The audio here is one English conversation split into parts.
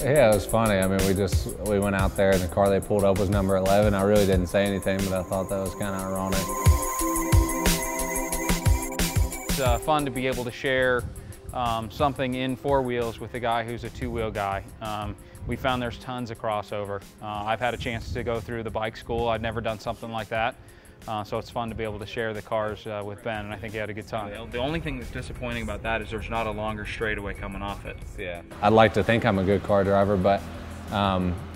Yeah, it was funny. I mean, we went out there and the car they pulled up was number 11. I really didn't say anything, but I thought that was kind of ironic. It's fun to be able to share something in four wheels with a guy who's a two-wheel guy. We found there's tons of crossover. I've had a chance to go through the bike school. I'd never done something like that. So it's fun to be able to share the cars with Ben, and I think he had a good time. The only thing that's disappointing about that is there's not a longer straightaway coming off it. Yeah, I'd like to think I'm a good car driver, but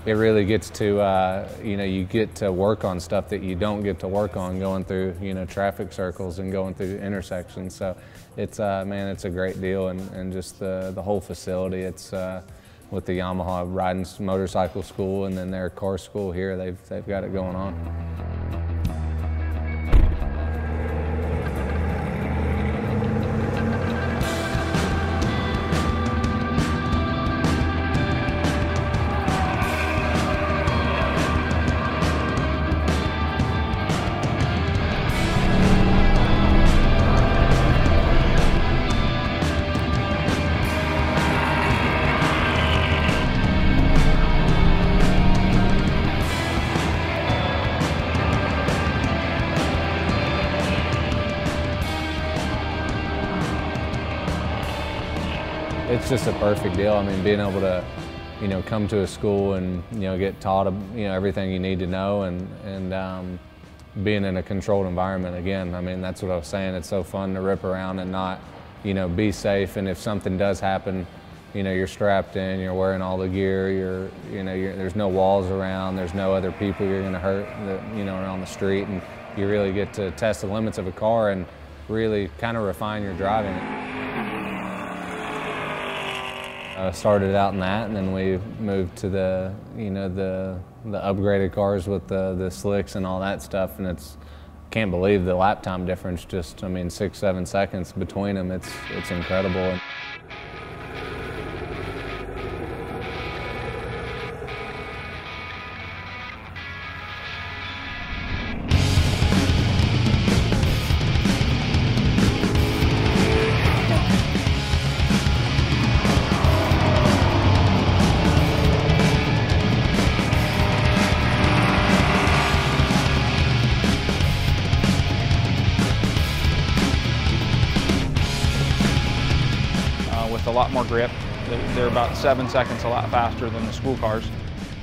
it really gets to, you get to work on stuff that you don't get to work on going through, traffic circles and going through intersections. So it's, man, it's a great deal, and just the whole facility. It's with the Yamaha riding motorcycle school and then their car school here, they've got it going on. It's just a perfect deal. I mean, being able to, come to a school and, get taught, everything you need to know, and being in a controlled environment again. I mean, that's what I was saying. It's so fun to rip around and not, be safe. And if something does happen, you're strapped in, you're wearing all the gear, there's no walls around, there's no other people you're going to hurt, around the street, and you really get to test the limits of a car and really kind of refine your driving. Started out in that, and then we moved to the upgraded cars with the slicks and all that stuff, and can't believe the lap time difference. Just, 6-7 seconds between them. It's incredible. A lot more grip. They're about 7 seconds a lot faster than the school cars.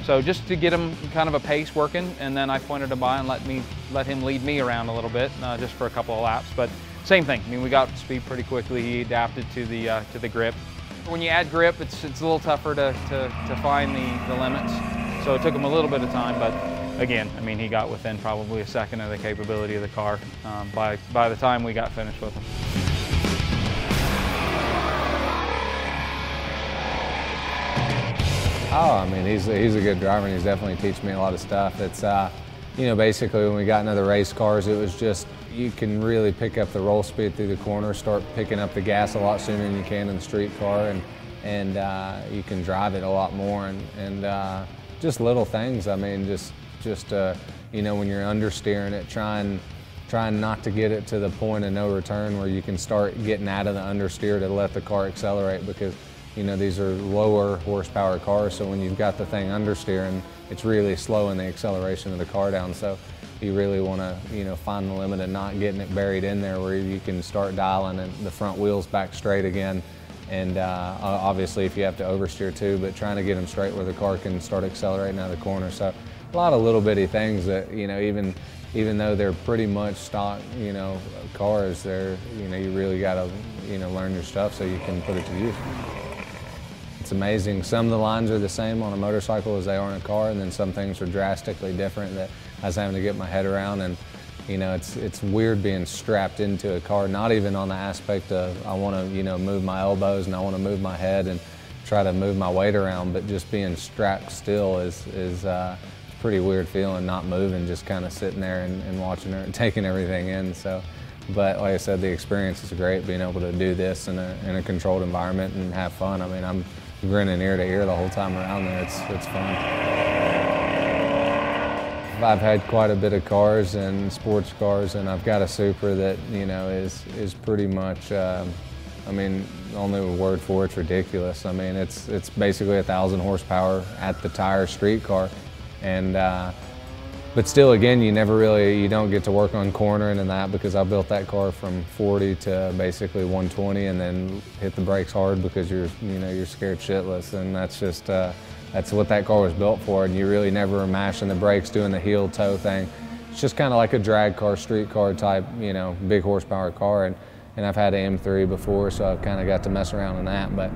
So just to get him kind of a pace working, and then I pointed him by and let him lead me around a little bit, just for a couple of laps. But same thing. We got up to speed pretty quickly. He adapted to the grip. When you add grip, it's a little tougher to find the limits. So it took him a little bit of time, but again, he got within probably a second of the capability of the car by the time we got finished with him. Oh, he's a good driver, and he's definitely teaching me a lot of stuff. It's, basically when we got into the race cars, it was just, you can really pick up the roll speed through the corner, start picking up the gas a lot sooner than you can in the street car, and you can drive it a lot more, and just little things. When you're understeering it, trying not to get it to the point of no return where you can start getting out of the understeer to let the car accelerate, because these are lower horsepower cars, so when you've got the thing understeering, it's really slowing the acceleration of the car down. So you really want to, find the limit and not getting it buried in there where you can start dialing the front wheels back straight again. And obviously if you have to oversteer too, but trying to get them straight where the car can start accelerating out of the corner. So a lot of little bitty things that, even though they're pretty much stock, cars, they're, you really got to, learn your stuff so you can put it to use. It's amazing. Some of the lines are the same on a motorcycle as they are in a car, and then some things are drastically different that I was having to get my head around. And it's weird being strapped into a car, not even on the aspect of I want to move my elbows and I want to move my head and try to move my weight around, but just being strapped still is a pretty weird feeling, not moving, just kind of sitting there and watching her and taking everything in. So, but like I said, the experience is great, being able to do this in a controlled environment and have fun. I'm grinning ear to ear the whole time around there. It's fun. I've had quite a bit of cars and sports cars, and I've got a Super that, you know, is pretty much, I mean, the only word for it's ridiculous. I mean, it's basically 1,000 horsepower at the tire street car, and but still, again, you don't get to work on cornering and that, because I built that car from 40 to basically 120, and then hit the brakes hard because you're scared shitless, and that's just that's what that car was built for. And you really never were mashing the brakes, doing the heel toe thing. It's just kind of like a drag car, street car type, you know, big horsepower car. And I've had an M3 before, so I've kind of got to mess around in that, but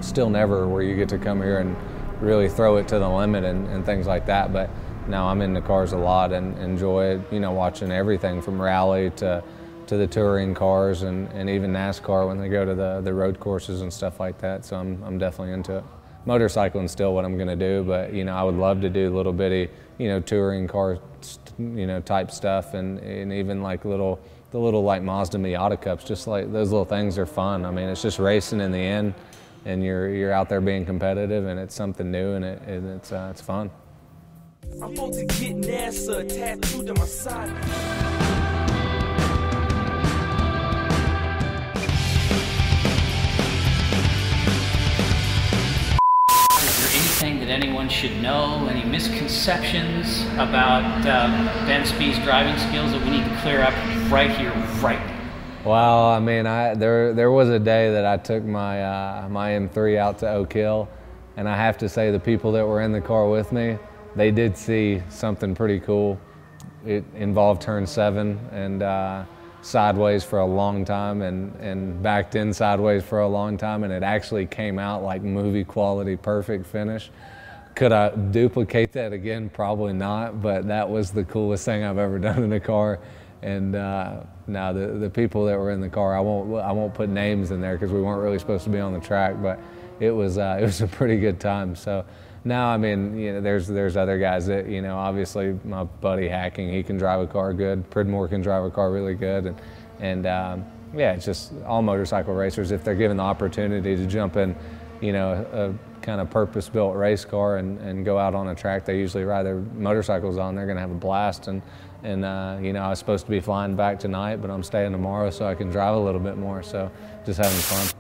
still never where you get to come here and really throw it to the limit and things like that. But now I'm in the cars a lot and enjoy it, you know, watching everything from rally to the touring cars and even NASCAR when they go to the road courses and stuff like that. So I'm definitely into it. Motorcycling's still what I'm going to do, but, you know, I would love to do little bitty, you know, touring car, you know, type stuff, and even like the little like Mazda Miata Cups. Just like those little things are fun. I mean, it's just racing in the end, and you're out there being competitive, and it's something new, and it's fun. I'm about to get NASA tattooed on my side. That anyone should know, any misconceptions about Ben Spies' driving skills that we need to clear up right here, right now? Well, I mean, there was a day that I took my my M3 out to Oak Hill, and I have to say the people that were in the car with me, they did see something pretty cool. It involved turn 7 and sideways for a long time, and backed in sideways for a long time, and it actually came out like movie quality, perfect finish. Could I duplicate that again? Probably not, but that was the coolest thing I've ever done in a car. And now the people that were in the car, I won't put names in there because we weren't really supposed to be on the track, but it was a pretty good time. So now, I mean, you know, there's other guys that, you know, obviously my buddy Hacking, he can drive a car good. Pridmore can drive a car really good, and yeah, it's just all motorcycle racers, if they're given the opportunity to jump in, you know, a kind of purpose-built race car and go out on a track they usually ride their motorcycles on, they're going to have a blast. And you know, I was supposed to be flying back tonight, but I'm staying tomorrow so I can drive a little bit more. So just having fun.